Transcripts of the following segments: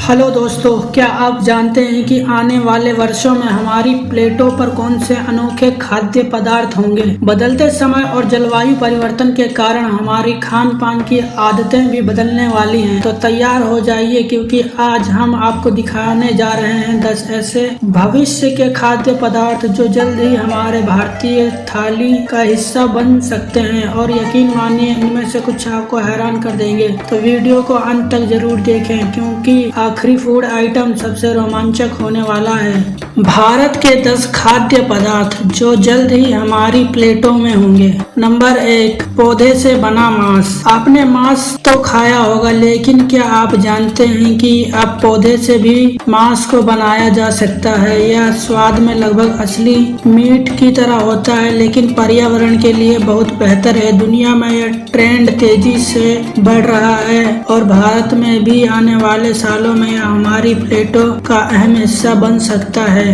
Hello दोस्तों, क्या आप जानते हैं कि आने वाले वर्षों में हमारी प्लेटों पर कौन से अनोखे खाद्य पदार्थ होंगे। बदलते समय और जलवायु परिवर्तन के कारण हमारी खान पान की आदतें भी बदलने वाली हैं। तो तैयार हो जाइए, क्योंकि आज हम आपको दिखाने जा रहे हैं 10 ऐसे भविष्य के खाद्य पदार्थ जो जल्द ही हमारे भारतीय थाली का हिस्सा बन सकते हैं। और यकीन मानिए, इनमें से कुछ आपको हैरान कर देंगे। तो वीडियो को अंत तक जरूर देखें, क्योंकि आखिरी फूड आइटम सबसे रोमांचक होने वाला है। भारत के 10 खाद्य पदार्थ जो जल्द ही हमारी प्लेटों में होंगे। नंबर 1, पौधे से बना मांस। आपने मांस तो खाया होगा, लेकिन क्या आप जानते हैं कि अब पौधे से भी मांस को बनाया जा सकता है। यह स्वाद में लगभग असली मीट की तरह होता है, लेकिन पर्यावरण के लिए बहुत बेहतर है। दुनिया में यह ट्रेंड तेजी से बढ़ रहा है और भारत में भी आने वाले सालों में यह हमारी प्लेटों का अहम हिस्सा बन सकता है।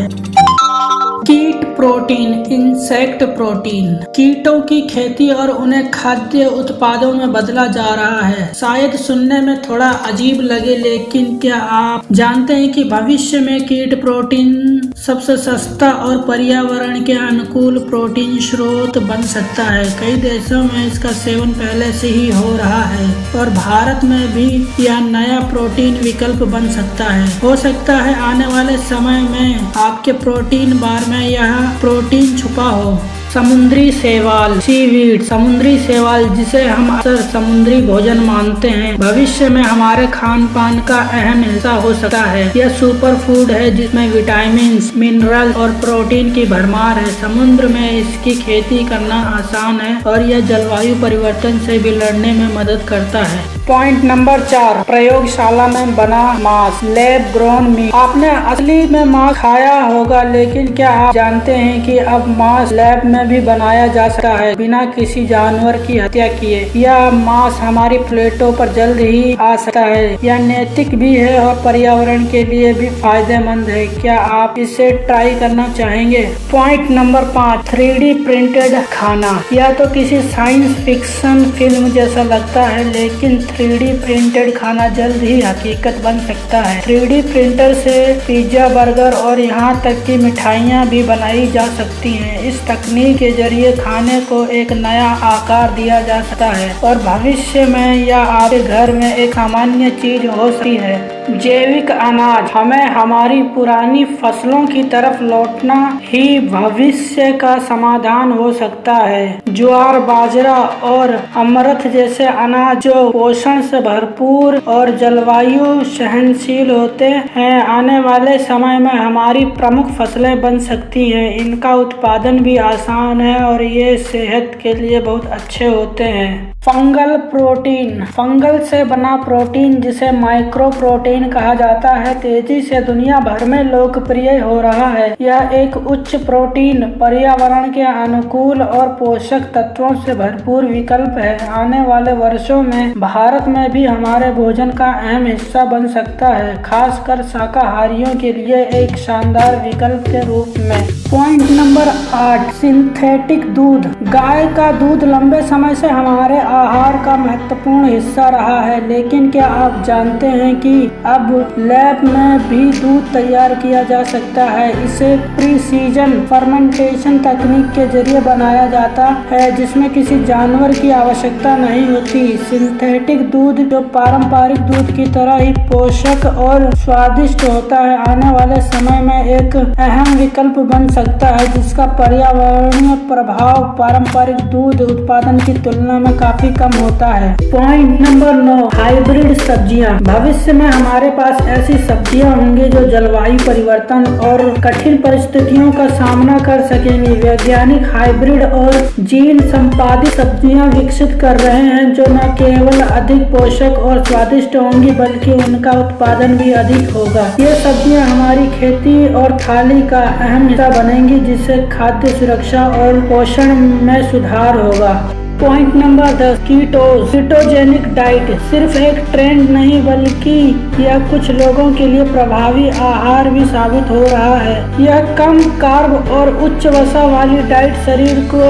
कीट प्रोटीन, इंसेक्ट प्रोटीन। कीटों की खेती और उन्हें खाद्य उत्पादों में बदला जा रहा है। शायद सुनने में थोड़ा अजीब लगे, लेकिन क्या आप जानते हैं कि भविष्य में कीट प्रोटीन सबसे सस्ता और पर्यावरण के अनुकूल प्रोटीन स्रोत बन सकता है। कई देशों में इसका सेवन पहले से ही हो रहा है और भारत में भी यह नया प्रोटीन विकल्प बन सकता है। हो सकता है आने वाले समय में आपके प्रोटीन बार में यह प्रोटीन छुपा हो। समुद्री शैवाल, सीवीड। समुद्री शैवाल, जिसे हम अक्सर समुद्री भोजन मानते हैं, भविष्य में हमारे खान पान का अहम हिस्सा हो सकता है। यह सुपर फूड है जिसमें विटामिन, मिनरल और प्रोटीन की भरमार है। समुद्र में इसकी खेती करना आसान है और यह जलवायु परिवर्तन से भी लड़ने में मदद करता है। पॉइंट नंबर 4, प्रयोगशाला में बना मांस, लैब ग्रोन मीट। आपने असली में मांस खाया होगा, लेकिन क्या आप जानते हैं कि अब मांस लैब में भी बनाया जा सकता है बिना किसी जानवर की हत्या किए। यह मांस हमारी प्लेटों पर जल्द ही आ सकता है। यह नैतिक भी है और पर्यावरण के लिए भी फायदेमंद है। क्या आप इसे ट्राई करना चाहेंगे? पॉइंट नंबर 5, 3D प्रिंटेड खाना। यह तो किसी साइंस फिक्शन फिल्म जैसा लगता है, लेकिन 3D प्रिंटेड खाना जल्द ही हकीकत बन सकता है। 3D प्रिंटर से पिज्जा, बर्गर और यहाँ तक कि मिठाइयाँ भी बनाई जा सकती हैं। इस तकनीक के जरिए खाने को एक नया आकार दिया जा सकता है और भविष्य में यह आपके घर में एक सामान्य चीज हो सकती है। जैविक अनाज, हमें हमारी पुरानी फसलों की तरफ लौटना ही भविष्य का समाधान हो सकता है। ज्वार, बाजरा और अमरत जैसे अनाज जो पोषण से भरपूर और जलवायु सहनशील होते हैं, आने वाले समय में हमारी प्रमुख फसलें बन सकती हैं। इनका उत्पादन भी आसान है और ये सेहत के लिए बहुत अच्छे होते हैं। फंगल प्रोटीन, फंगल से बना प्रोटीन जिसे माइक्रो प्रोटीन कहा जाता है, तेजी से दुनिया भर में लोकप्रिय हो रहा है। यह एक उच्च प्रोटीन, पर्यावरण के अनुकूल और पोषक तत्वों से भरपूर विकल्प है। आने वाले वर्षों में भारत में भी हमारे भोजन का अहम हिस्सा बन सकता है, खासकर शाकाहारियों के लिए एक शानदार विकल्प के रूप में। पॉइंट नंबर 8, सिंथेटिक दूध। गाय का दूध लंबे समय से हमारे आहार का महत्वपूर्ण हिस्सा रहा है, लेकिन क्या आप जानते हैं कि अब लैब में भी दूध तैयार किया जा सकता है। इसे प्रीसीजन फर्मेंटेशन तकनीक के जरिए बनाया जाता है, जिसमें किसी जानवर की आवश्यकता नहीं होती। सिंथेटिक दूध जो पारंपरिक दूध की तरह ही पोषक और स्वादिष्ट होता है, आने वाले समय में एक अहम विकल्प बन सकता है, जिसका पर्यावरणीय प्रभाव पारंपरिक दूध उत्पादन की तुलना में काफी कम होता है। पॉइंट नंबर 9, हाइब्रिड सब्जियां। भविष्य में हमारे पास ऐसी सब्जियां होंगी जो जलवायु परिवर्तन और कठिन परिस्थितियों का सामना कर सकेंगी। वैज्ञानिक हाइब्रिड और जीन संपादित सब्जियां विकसित कर रहे हैं, जो न केवल अधिक पोषक और स्वादिष्ट होंगी, बल्कि उनका उत्पादन भी अधिक होगा। ये सब्जियां हमारी खेती और थाली का अहम हिस्सा बनेंगी, जिससे खाद्य सुरक्षा और पोषण में सुधार होगा। पॉइंट नंबर 10, कीटोजेनिक डाइट सिर्फ एक ट्रेंड नहीं, बल्कि यह कुछ लोगों के लिए प्रभावी आहार भी साबित हो रहा है। यह कम कार्ब और उच्च वसा वाली डाइट शरीर को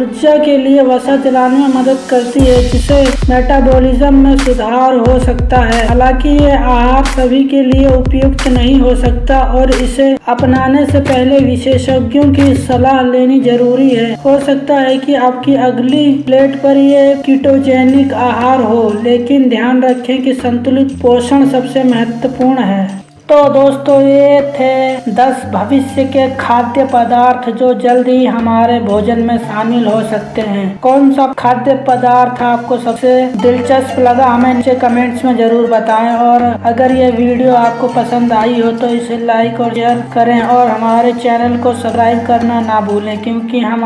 ऊर्जा के लिए वसा जलाने में मदद करती है, जिससे मेटाबॉलिज्म में सुधार हो सकता है। हालांकि ये आहार सभी के लिए उपयुक्त नहीं हो सकता और इसे अपनाने से पहले विशेषज्ञों की सलाह लेनी जरूरी है। हो सकता है कि आपकी अगली प्लेट पर ये कीटोजेनिक आहार हो, लेकिन ध्यान रखें कि संतुलित पोषण सबसे महत्वपूर्ण है। तो दोस्तों, ये थे 10 भविष्य के खाद्य पदार्थ जो जल्द ही हमारे भोजन में शामिल हो सकते हैं। कौन सा खाद्य पदार्थ आपको सबसे दिलचस्प लगा, हमें नीचे कमेंट्स में जरूर बताएं। और अगर ये वीडियो आपको पसंद आई हो तो इसे लाइक और शेयर करें और हमारे चैनल को सब्सक्राइब करना ना भूलें, क्योंकि हम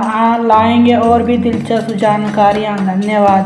लाएंगे और भी दिलचस्प जानकारियाँ। धन्यवाद।